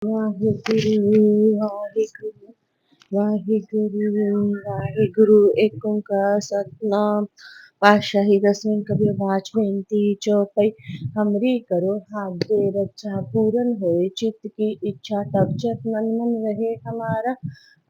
ਵਾਹਿਗੁਰੂ ਵਾਹਿਗੁਰੂ ਵਾਹਿਗੁਰੂ ਵਾਹਿਗੁਰੂ ਏਕ ਓੰਕਾਰ ਸਤਨਾਮ पातशाही दसवीं कबीर बाच बेनती चौपई हमरी करो हाथ दे रक्षा पूरन होए चित्त की इच्छा तब जग मन मन रहे हमारा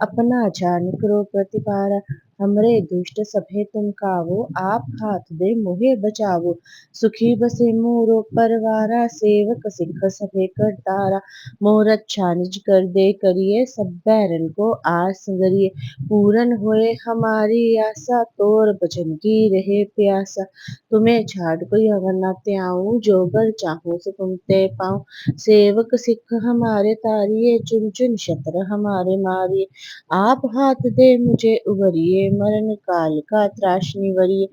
अपना जान करो प्रतिपारा हमरे दुष्ट सभे तुम कावो आप हाथ दे मोहे बचावो सुखी बसे मोरो परवारा सेवक सिख सभे करतारा मोर अच्छा निज कर दे करिए सब बैरन को आस गरिए पूरन होए हमारी आशा तोर भजन की रहे प्यासा तुम्हें छाड़ कोई अवर न त्याऊं जो बर चाहूं सो तुम ते पाऊं सेवक सिख हमारे तारिये चुन चुन शत्र हमारे मारिये आप हाथ दे मुझे उबरिए मरण काल का त्राश निवरिए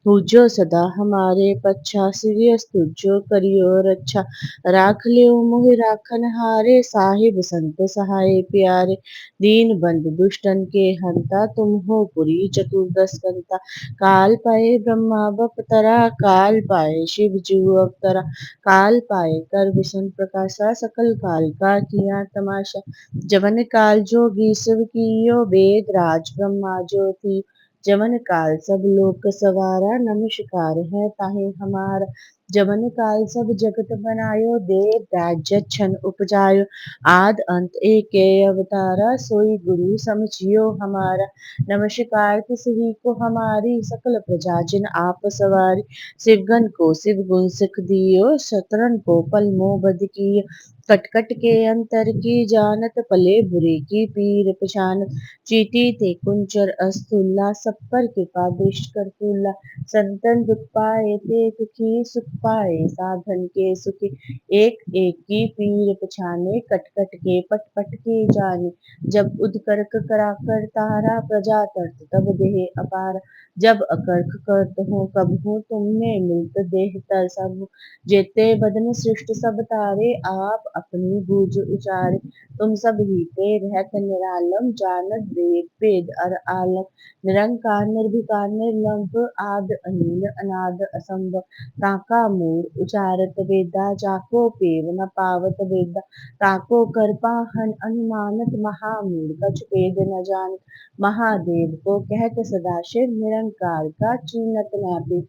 पूज्यो सदा हमारे पच्छा सिरियस तुझो करियो रक्षा राख लियो मोहि राखन हारे साहिब संत सहाय प्यारे दीन बंधु दुष्टन के हंता तुम हो पुरी चतुर्दश कंता काल पाए ब्रह्मा बपतरा काल पाए शिव जू अवतरा काल पाए कर विष्णु प्रकाशा सकल काल का किया तमाशा जवन काल जोगी शिव कियो वेद राज ब्रह्मा ज्योति जवन काल सब लोक सवारा नमस्कार है ताहे हमारा जवन काल सब जगत बनायो देव राज्य छन उपजायो आद अंत एक अवतारा सोई गुरु समझियो हमारा नमस्कार तिसही को हमारी सकल प्रजा जिन आप सवारी शिवगन को शिव गुण सिख दियो शतरन को पल मोह बद कियो कट कट के अंतर की जानत पले बुरे की पीर पछानत चीटी ते कुंचर अस्तुल्ला सब पर कृपा दृष्ट कर तुल्ला संतन दुख पाए ते दुखी सुख पाए साधन के सुखी एक एक की पीर पछाने कट कट के पट पट के जाने जब उदकर्क करा कर तारा प्रजा तर्त तब देह अपार जब अकर्क करत हो कब हो तुमने मिलत देह तर सब जेते बदन सृष्ट सब तारे आप अपनी बूझ उचारे तुम सब ही पे रहत निरालम जानत वेद वेद अर आलम निरंकार निर्भिकार निर्लंब आद अनील अनाद असंभ काका मूर उचारत वेदा जाको पेव न पावत वेदा ताको कर पाहन अनुमानत महामूढ़ कछ वेद न जानत महादेव को कहत सदाशिव निरंकार का चीनत नापी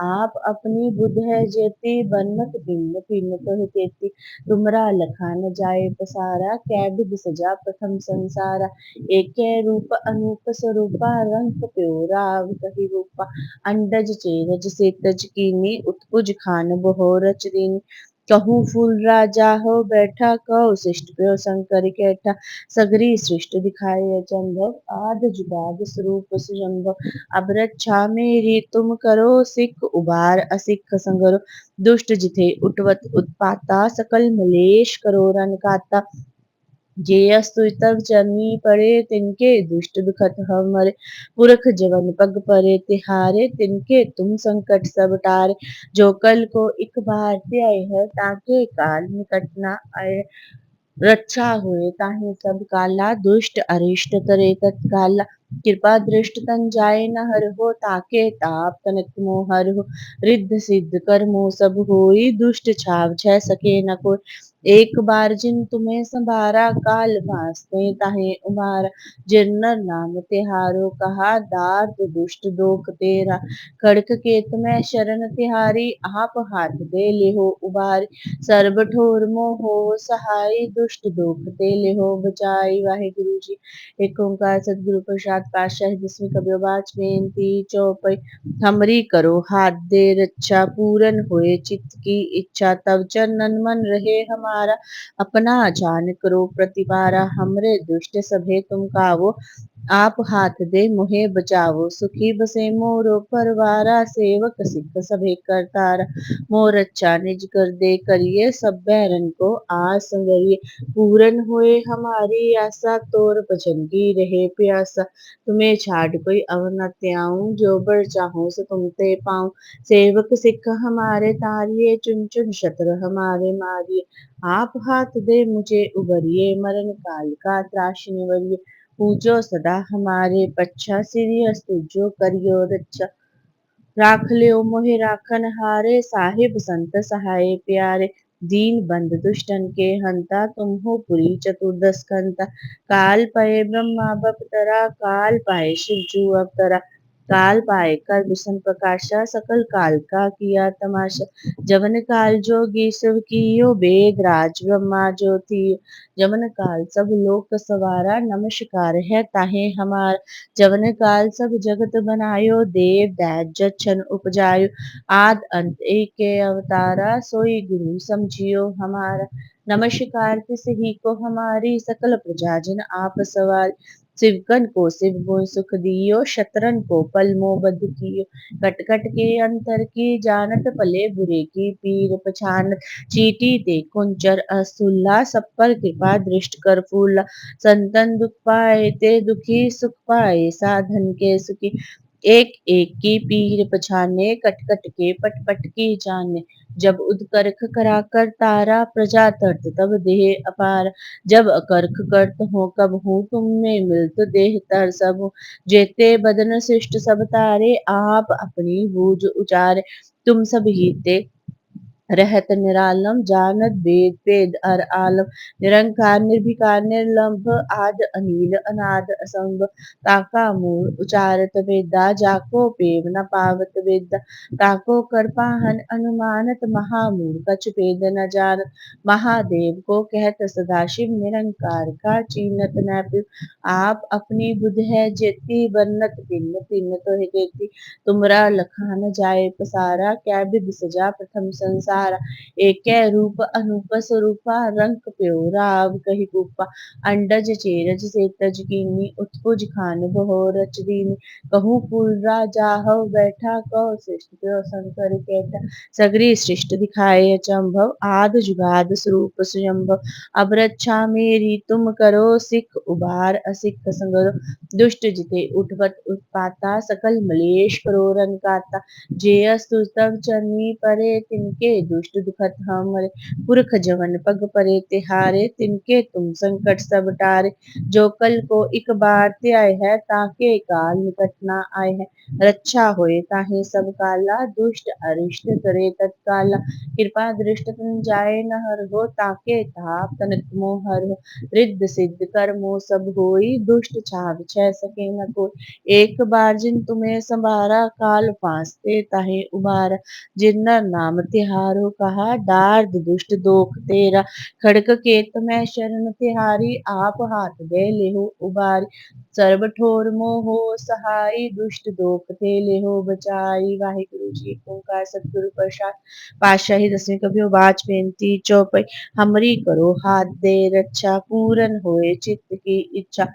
आप अपनी बुध है जेती बन्नत भिन्न भिन्न कह तेती तुमरा लखा न जाए पसारा कै विध सजा प्रथम संसारा एक रूप अनूप स्वरूपा रंग प्योरा कही रूपा अंडज चेरज से तज कीनी उत्पुज खान बहोरच दीनी कहूँ फूल राजा हो बैठा कहो शिष्ट प्यो शंकर कैठा सगरी सृष्टि दिखाए अचंभव आद जुगाद स्वरूप सुजंभव अब रक्षा मेरी तुम करो सिख उबार असिख संगरो दुष्ट जिथे उठवत उत्पाता सकल मलेश करो रन काता जे अस्तु तब चरनी पड़े तिनके दुष्ट दुखत हमरे पुरख जवन पग परे तिहारे तिनके तुम संकट सब टारे जो कल को इक बार त्याय है ताके काल निकट न आए रक्षा हुए ताहि सब काला दुष्ट अरिष्ट करे तत्काला कृपा दृष्ट तन जाए न हर हो ताके ताप तनक मोह हर हो रिद्ध सिद्ध कर्मो सब होई दुष्ट छाव छह सके न कोई एक बार जिन तुम्हें संभारा काल भासते ताहे उबारा जिरनर नाम तिहारो कहा दार्द दुष्ट दोख तेरा खड़क केत में शरण तिहारी आप हाथ दे लेहो उबारी सर्ब ठोर मोहो सहाय दुष्ट दोख ते लेहो बचाई वाहिगुरु जी एक ओंकार सतगुरु प्रसाद पातशाही दसवीं कबीर बाच बेनती चौपई हमरी करो हाथ दे रक्षा पूरन होए चित्त की इच्छा तब चरणन मन रहे हमारा अपना जान करो प्रतिपारा हमरे दुष्ट सभे तुम कावो आप हाथ दे मुहे बचावो सुखी बसे मोरो परवारा सेवक सिख सभे करतारा मोर अच्छा निज कर दे करिए सब बैरन को आस संगरिए पूरन होए हमारी आशा तोर भजन की रहे प्यासा तुम्हें छाड़ कोई अवर न त्याऊं जो बर चाहूं सो तुम ते पाऊं सेवक सिख हमारे तारिये चुन चुन शत्रु हमारे मारिये आप हाथ दे मुझे उबरिए मरण काल का त्राश निवरिए पूजो सदा हमारे पच्छा सिरियस तुझो करियो रक्षा राख लियो मोहि राखन हारे साहिब संत सहाय प्यारे दीन बंधु दुष्टन के हंता, तुम हो पुरी चतुर्दश कंता। काल पाए ब्रह्मा बपतरा, काल पाए शिव जू अवतरा। काल पाए कर विष्णु प्रकाशा, सकल काल का किया तमाशा। जवन काल जोगी शिव कियो, वेद राज ब्रह्मा ज्योति। जवन काल सब लोक सवारा, नमस्कार है ताहे हमार। जवन काल सब जगत बनायो, देव दैत जछन उपजायो। आद अंत एक अवतारा, सोई गुरु समझियो हमारा। नमस्कार तिस ही को हमारी, सकल प्रजा जन आप सवार। शिवकन को शिव गुण सुख दियो, शतरन को पल मोह बध कियो। कट कट के अंतर की जानत, पले बुरे की पीर पछानत। चीटी ते कुंचर असुल्ला, सब पर कृपा दृष्ट कर फूला। संतन दुख पाए ते दुखी, सुख पाए साधन के सुखी। एक एक की पीर पछाने, कट कट के पट पट की जाने। जब उदकर्ख करा कर तारा, प्रजा तर्त तब देह अपार। जब अकर्ख करत हो कब हूँ, तुम में मिलत देह तर सब। जेते बदन शिष्ट सब तारे, आप अपनी बूझ उचारे। तुम सब ही ते रहत निरालम, जानत वेद वेद अर आलम। निरंकार निर्विकार निर्लंभ, आद अनिल अनाद असंग। ताका मूल उचारत वेदा, जाको पेव न पावत वेदा। ताको कर पाहन अनुमानत, महामूल कछ भेद न जानत। महादेव को कहत सदाशिव, निरंकार का चीनत न पिव। आप अपनी बुध है जेती, बन्नत भिन्न भिन्न तो है जेती। तुमरा लखा जाए पसारा, क्या विधि सजा प्रथम संसारा। एक रूप अनूप स्वरूपा, रंग प्यो राव कही कूपा। अंडज चेरज से तज कीनी, उत्पुज खान बहो रच दीनी। कहूँ कुल राजा हव बैठा, कहो श्रेष्ठ प्यो शंकर कैटा। सगरी सृष्ट दिखाए अचंभव, आद जुगाद स्वरूप स्वयंभव। अब रक्षा मेरी तुम करो, सिख उबार असिख संगरो। दुष्ट जिते उठवत उत्पाता, सकल मलेश करो रन काता। जेयस्तु तव चरनी परे, तिनके दुष्ट दुखत हमरे। पुरख जवन पग परे तिहारे, तिनके तुम संकट सब टारे। जो कल को इक बार त्याय है, ताके काल निकट ना आए है। रक्षा होए ताहे सब काला, दुष्ट अरिष्ट करे तत्काला। कृपा दृष्ट तुम जाए न हर हो, ताके ताप तनक मोह हर हो। रिद्ध सिद्ध कर्मो सब होई, दुष्ट छाव छह सके न कोई। एक बार जिन तुम्हें संभारा, काल फांसते ताहे उबारा। जिन नर नाम तिहारो कहा, दार्द दुष्ट दोख तेरा। खड़ग केत मैं शरण तिहारी, आप हाथ दे लेहो उबारी। सर्ब ठोर मोहो सहाय, दुष्ट दोख ते लेहो बचाई। वाहिगुरु जी ओंकार सतगुरु प्रसाद। पातशाही दसवीं कभियो बाच बेनती चौपई। हमरी करो हाथ दे रक्षा, पूरन होए चित्त की इच्छा।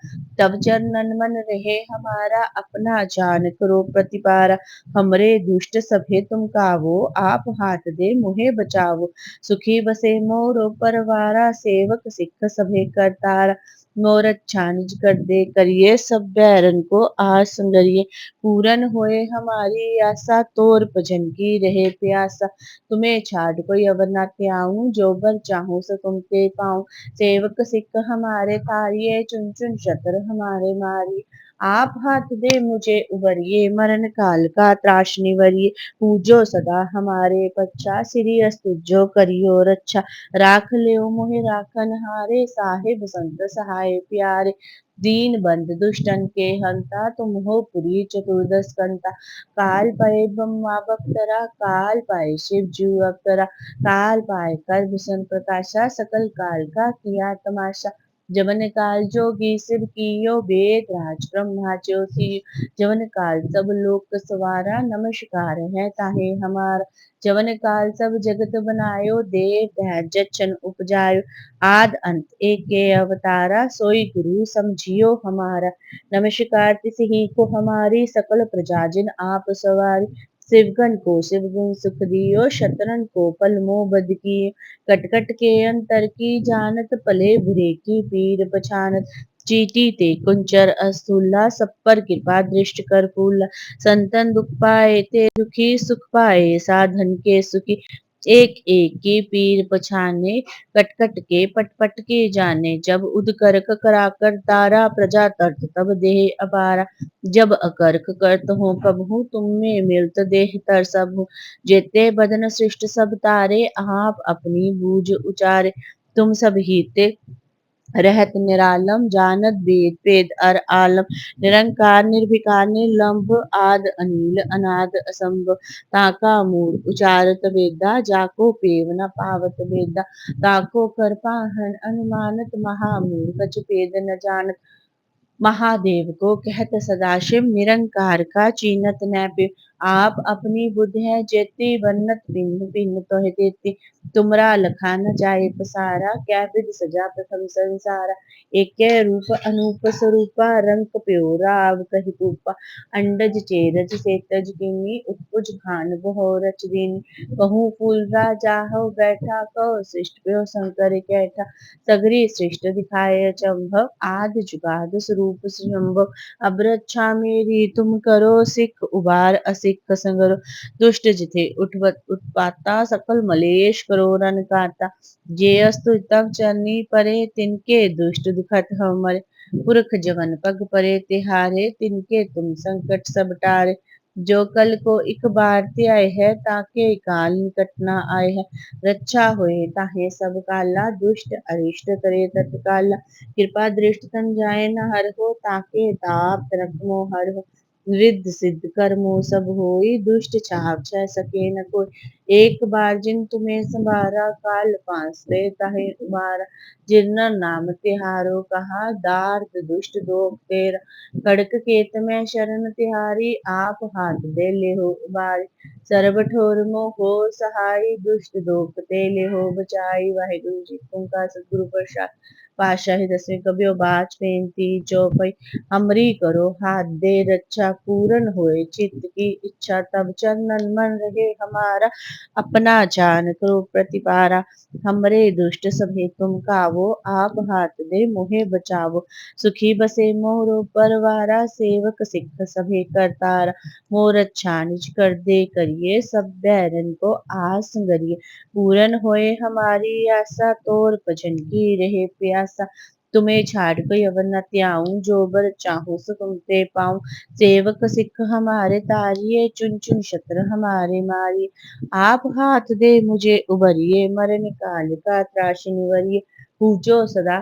तब चरणन मन रहे हमारा, अपना जान करो प्रतिपारा। हमरे दुष्ट सभे तुम कावो, आप हाथ दे मुहे बचावो। सुखी बसे मोरो परवारा, सेवक सिख सभे करतारा। मोर अच्छा निज कर दे करिए, सब बैरन को आस सुंदरिए। पूरन होए हमारी आशा, तोर भजन की रहे प्यासा। तुम्हें छाड़ कोई अवर न त्याऊं, जो बर चाहूं सो तुम ते पाऊं। सेवक सिख हमारे तारिये, चुन चुन शतर हमारे मारिये। आप हाथ दे मुझे उबरिए, मरण काल का त्रास निवरिए। पूजो सदा हमारे पक्षा, श्री अस्तु जो करियो रक्षा। राख लियो मोहि राखन हारे, साहिब संत सहाय प्यारे। दीन बंद दुष्टन के हंता, तुम हो पुरी चतुर्दश कंता। काल पाए ब्रह्मा बख्तरा, काल पाए शिव जू अवतरा। काल पाए कर विष्णु प्रकाशा, सकल काल का किया तमाशा। जवन काल जोगी शिव कियो, वेद राज ब्रह्मा ज्योति। जवन काल सब लोक सवारा, नमस्कार है ताहे हमारा। जवन काल सब जगत बनायो, देव दैत जछन उपजायो। आद अंत एक अवतारा, सोई गुरु समझियो हमारा। नमस्कार तिस ही को हमारी, सकल प्रजा जिन आप सवारी। शिवगण को शिव गुण सुख दियो, शतरन को पल मोह बध किए। कट कट के अंतर की जानत, पले बुरे की पीर पछानत। चीटी ते कुंचर अस्तुल्ला, सब पर कृपा दृष्ट कर फूला। संतन दुख पाए ते दुखी, सुख पाए साधन के सुखी। एक एक की पीर पछाने, कट कट के पट पट के जाने। जब उदकर्क कराकर तारा, प्रजा तर्त तब देह अपारा। जब अकर्क करत हो कबहू, तुम में मिलत देह तर सबहु। जेते बदन सृष्ट सब तारे, आप अपनी बूझ उचारे। तुम सब हीते रहत निरालम, जानत वेद वेद अर आलम। निरंकार निर्विकार निर्लंब, आद अनिल अनाद असंभ। ताका मूल उचारत वेदा, जाको पेव न पावत वेदा। ताको कर पाहन अनुमानत, महामूल कछ भेद न जानत। महादेव को कहत सदाशिव, निरंकार का चीनत न पिव। आप अपनी बुद्ध है जेती, बन्नत भिन्न भिन्न तोहि देती। तुमरा लखा न जाए पसारा, क्या विध सजा प्रथम संसारा। एक रूप अनूप स्वरूपा, रंग प्यो राव कहि रूपा। अंडज चेरज सेतज किन्नी, उत्पुज खान बहो रच दीनी। कहूँ फूल राजा हो बैठा, कहो सृष्ट प्यो शंकर कैठा। सगरी सृष्ट दिखाए चंभव, आदि जुगाद स्वरूप संभव। अब रक्षा मेरी तुम करो, सिख उबार असिख संगरो। दुष्ट जिथे उठवत उत्पाता, सकल मलेश करो रन काटा। जे अस्तु तब चरनी परे, तिनके दुष्ट दुखत हमरे। पुरख जवन पग परे तिहारे, तिनके तुम संकट सब टारे। जो कल को इक बार त्याय है, ताके काल निकट न आए है। रक्षा होए ताहे सब काला, दुष्ट अरिष्ट करे तत्काला। कृपा दृष्ट तन जाए न हर हो, ताके ताप तरक मोह हर हो। रिद्ध सिद्ध कर्मो सब होई, दुष्ट छाप छह सके न कोई। एक बार जिन तुम्हें संभारा, काल पांसरे ताहे उबारा। जिरना नाम तिहारो कहा, दार्द दुष्ट दोख तेरा। खड़क केत में शरण तिहारी, आप हाथ दे ले हो उबारी। ਸਰਬ ਠੋਰ ਮੋਹ ਸਹਾਈ, ਦੁਸ਼ਟ ਦੋਖ ਤੇ ਲਿਹੋ ਬਚਾਈ। ਵਾਹਿਗੁਰੂ ਜੀ ਓਂਕਾਰ ਸਤਿਗੁਰੂ ਪ੍ਰਸਾਦ। ਪਾਤਸ਼ਾਹੀ ਦਸਵੇਂ ਕਬਿਓ ਬਾਚ ਬੇਨਤੀ ਚੌਪਈ। हमरी करो हाथ दे रक्षा, पूरन होए चित्त की इच्छा। तब चरणन मन रहे हमारा, अपना जान करो प्रतिपारा। हमरे दुष्ट सभे तुम कावो, आप हाथ दे मोहे बचावो। सुखी बसे मोरो परवारा, सेवक सिख सभे करतारा। मोर अच्छा निज कर दे करिए, सब बैरन को आस संगरिए। पूरन होए हमारी आशा, तोर भजन की रहे प्यासा। तुम्हें छाड़ कोई अवर न त्याऊं, जो बर चाहूं सो तुम ते पाऊं। सेवक सिख हमारे तारिये, चुन चुन शत्रु हमारे मारिये। आप हाथ दे मुझे उबरिए, मरण काल का त्रास निवरिए। पूजो सदा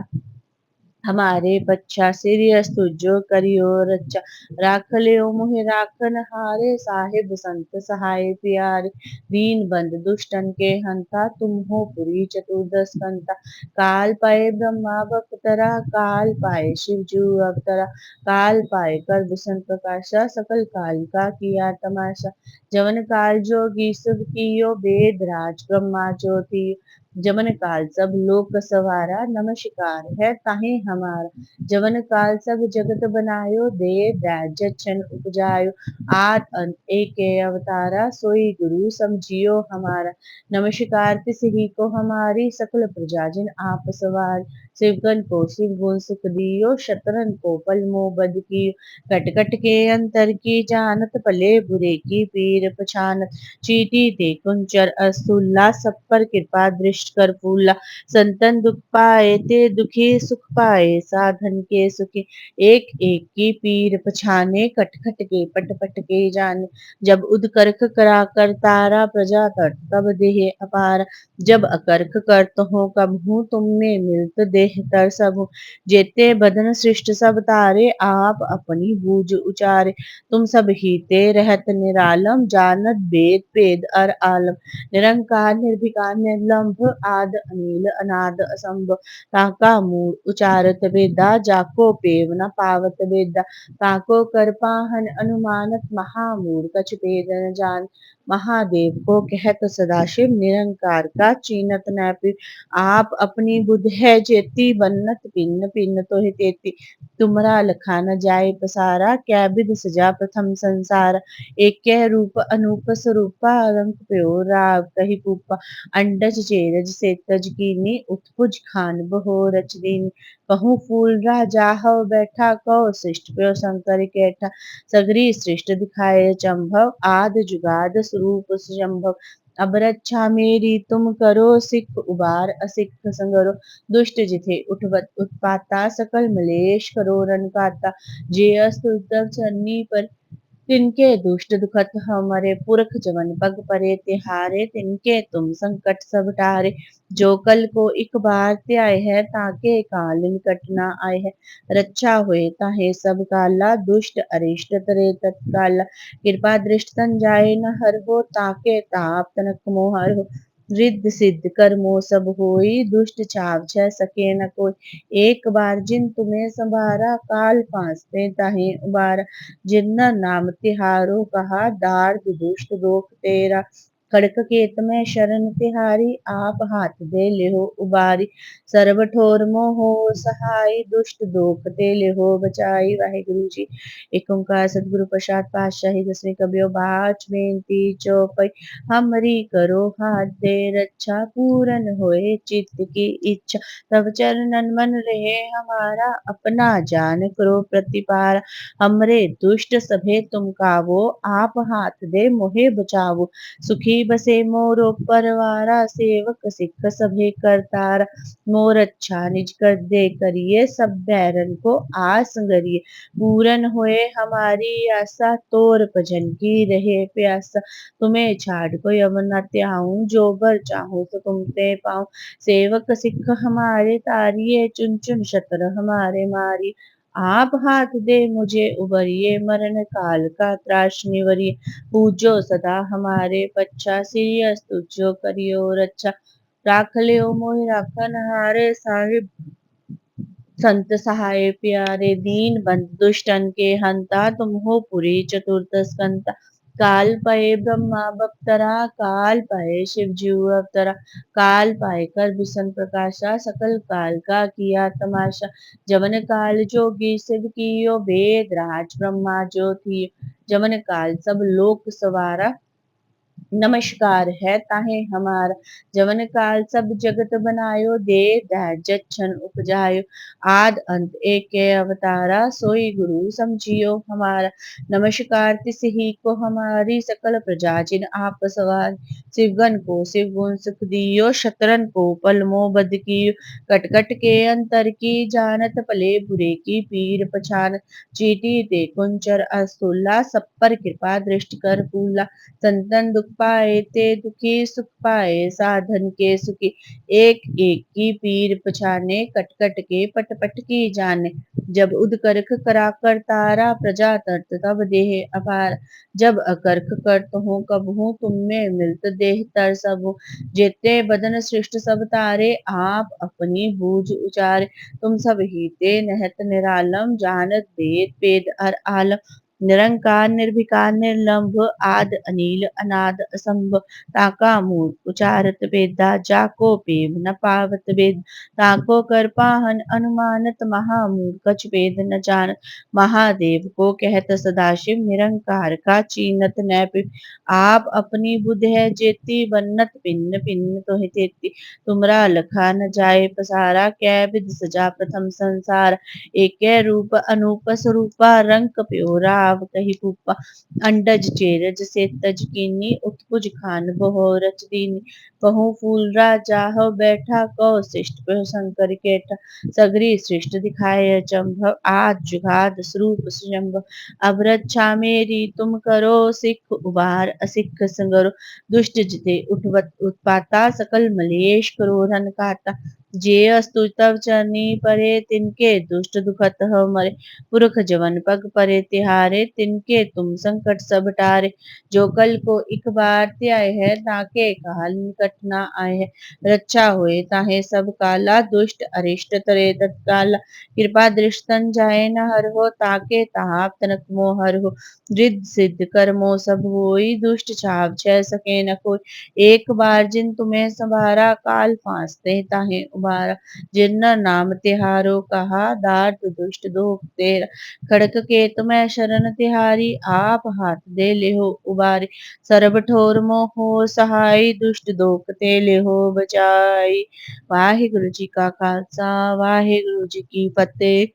हमारे बच्चा सीरियस तुझो करियो रच्चा। राख लियो मुहे राखन हारे, साहिब संत सहाय प्यारे। दीन बंद दुष्टन के हंता, तुम हो पुरी चतुर्दश कंता। काल पाए ब्रह्मा बपतरा, काल पाए शिव जू अवतरा। काल पाए कर विष्णु प्रकाशा, सकल काल का किया तमाशा। जवन काल जोगी सब कियो, वेद राज ब्रह्मा ज्योति। जमन काल सब लोक सवारा, नमस्कार है ताहे हमारा। जवन काल सब जगत बनायो, देव राज्य छन उपजायो। आद अंत एक अवतारा, सोई गुरु समझियो हमारा। नमस्कार तिसही को हमारी, सकल प्रजा जिन आप सवार। शिवगन को शिव गुण सुख दियो, शतरन को पल मोह बद कियो। कट कट के अंतर की जानत, भले बुरे की पीर पछानत। चीटी ते कुंचर अस्तुल्ला, सब पर कृपा दृष्ट कर फूला। संतन दुख पाए ते दुखी, सुख पाए साधन के सुखी। एक एक की पीर पछाने, कट कट के पट पट के जाने। जब उदकर्क करा कर तारा, प्रजा तट तब देह अपार। जब अकर्क करत हो कबहू, तुम में मिलत देह तर सबु। जेते बदन सृष्ट सब तारे, आप अपनी बूझ उचारे। तुम सब हीते रहत निरालम, जानत वेद वेद अर आलम। निरंकार निर्विकार निर्लंभ, आद अनिल अनाद असंभ। ताका मूल उचारत वेदा, जाको पेव न पावत वेदा। ताको कर पाहन अनुमानत, महामूढ़ कछ भेद न जान। महादेव को कहत सदाशिव, निरंकार का चीनत न पिव। आप अपनी बुद्ध है जेती, बन्नत भिन्न भिन्न तोहि तेती। तुमरा लखा न जाए पसारा, क्या विध सजा प्रथम संसार। एक रूप अनूप स्वरूपा, रंग प्यो राव कहि कूपा। अंडज चेरज सेतज कीनी, उत्पुज खान बहो रच दीनी। कहूँ फूल राजा हव बैठा, कहो सृष्ट प्यो शंकर कैठा। सगरी सृष्ट दिखाए चंभव, आद जुगाद स्वरूप संभव। अब रक्षा मेरी तुम करो, सिख उबार असिख संगरो। दुष्ट जिथे उठवत उत्पाता, सकल मलेश करो रन काता। जे अस्तु तब चन्नी पर तिनके दुष्ट दुखत हमारे पुरख जमन पग परे तिहारे। तिनके तुम संकट सब टारे। जो कल को एक बार त्याय है, ताके काल निकट न आए है। रक्षा हुए ताहे सब काला, दुष्ट अरिष्ट तरे तत्काला। कृपा दृष्ट तन जाए न हर हो, ताके ताप तनक मोहर हो। रिद्ध सिद्ध कर्मो सब होई, दुष्ट छाव छ सके न कोई। एक बार जिन तुम्हें संभारा, काल फांसते ताहे उबारा। जिन्ना नाम तिहारो कहा, दार्द दुष्ट दोख तेरा। खड़क केत में शरण तिहारी, आप हाथ दे लेहो उबारी। सर्व ठोर मोहो सहाय, दुष्ट दोख ते लेहो बचाई। वाहिगुरु जी। एक ओंकार सतगुरु प्रसाद पातशाही, दसवीं कबियो बाच बेनती चौपई। हमरी करो हाथ दे रक्षा, पूरन होए चित्त की इच्छा। तब चरणन मन रहे हमारा, अपना जान करो प्रतिपारा। हमरे दुष्ट सभे तुम कावो, आप हाथ दे मोहे बचावो। सुखी बसे मोरो परवारा, सेवक सिख सभे करतारा। मोर अच्छा निज कर दे करिए, सब बैरन को आस गरिए। पूरन होए हमारी आशा, तोर भजन की रहे प्यासा। तुम्हें छाड़ कोई अब न त्याऊं, जो बर चाहूं तो तुम ते पाऊं। सेवक सिख हमारे तारिये, चुन चुन शतर हमारे मारिये। आप हाथ दे मुझे उबरिए, मरण काल का त्रास निवरिए। पूजो सदा हमारे पच्छा, श्री अस्तु जो करियो रक्षा। राख लियो मोहि राखन हारे, साहिब संत सहाय प्यारे। दीन बंधु दुष्टन के हंता, तुम हो पुरी चतुर्थ स्कंता। काल पए ब्रह्मा बप्तरा, काल पए शिव जीव अवतरा। काल पाए कर बिसन प्रकाशा, सकल काल का किया तमाशा। जवन काल जोगी शिव कियो, वेद राज ब्रह्मा जो थी। जवन काल सब लोक सवारा, नमस्कार है ताहे हमारा। जवन काल सब जगत बनायो, दे दहजत छन उपजायो। आद अंत एक अवतारा, सोई गुरु समझियो हमारा। नमस्कार तिस ही को हमारी, सकल प्रजा जिन आप सवार। शिवगन को शिव गुण सुख दियो, शतरन को पल मोह बद कियो। कट कट के अंतर की जानत, भले बुरे की पीर पछान। चीटी ते कुंचर अस्तुल्ला, सब पर कृपा दृष्टि कर फूला। संतन दुख पाए ते दुखी, सुख पाए साधन के सुखी। एक एक की पीर पछाने, कट कट के पट पट की जाने। जब उदकर्क करा कर तारा, प्रजा तर्त तब देह अपार। जब अकर्क करत हूँ कब हूँ, तुम में मिलत देह तर सब हूँ। जेते बदन सृष्ट सब तारे, आप अपनी बूझ उचारे। तुम सब ही ते नहत निरालम, जानत वेद वेद हर आलम। निरंकार निर्विकार निर्लंभ, आद अनिल अनाद असंभ। ताका मूल उचारत वेदा, जाको पेव न पावत वेद। ताको कर पाहन अनुमानत, महामूल कछ वेद न जानत। महादेव को कहत सदाशिव, निरंकार का चीनत न पिव। आप अपनी बुध है जेती, बन्नत भिन्न भिन्न तोहि तेती। तुमरा लखा न जाए पसारा, कै विध सजा प्रथम संसार। एकै रूप अनूप स्वरूपा, रंग प्यो राव कही भूपा। अंडज चेरज से तज कीनी, उत्पुज खान बहो रच दीनी। कहूँ फूल राजा हो बैठा, कौ शिष्ट पे शंकर केठा। सगरी सृष्ट दिखाए अचंभव, आज जुगाद स्वरूप स्वयंभव। अब रक्षा मेरी तुम करो, सिख उबार असिख संगरो। दुष्ट जिते उठवत उत्पाता, सकल मलेश करो रन काता। जे अस्तु तब चरनी परे, तिनके दुष्ट दुखत हो मरे। पुरख जवन पग परे तिहारे, तिनके तुम संकट सब टारे। जो कल को एक बार त्याय है, ताके काल निकट न आए है। रक्षा हुए ताहे सब काला, दुष्ट अरिष्ट तरे तत्काला। कृपा दृष्टन जाए न हर हो, ताके ताप तनक मोहर हो। रिद्ध सिद्ध कर्मो सब होई, दुष्ट छाव छह सके न कोई। एक बार जिन तुम्हें संभारा, काल फांसते ताहे उबारा। जिन नाम तिहारो कहा, दार्द दुष्ट दोख तेरा। खड़क केत में शरण तिहारी, आप हाथ दे लेहो उबारी। सरब ठोर मोहो सहाय, दुष्ट दोख ते लेहो बचाई। वाहिगुरु जी का खालसा, वाहिगुरु जी की फतेह।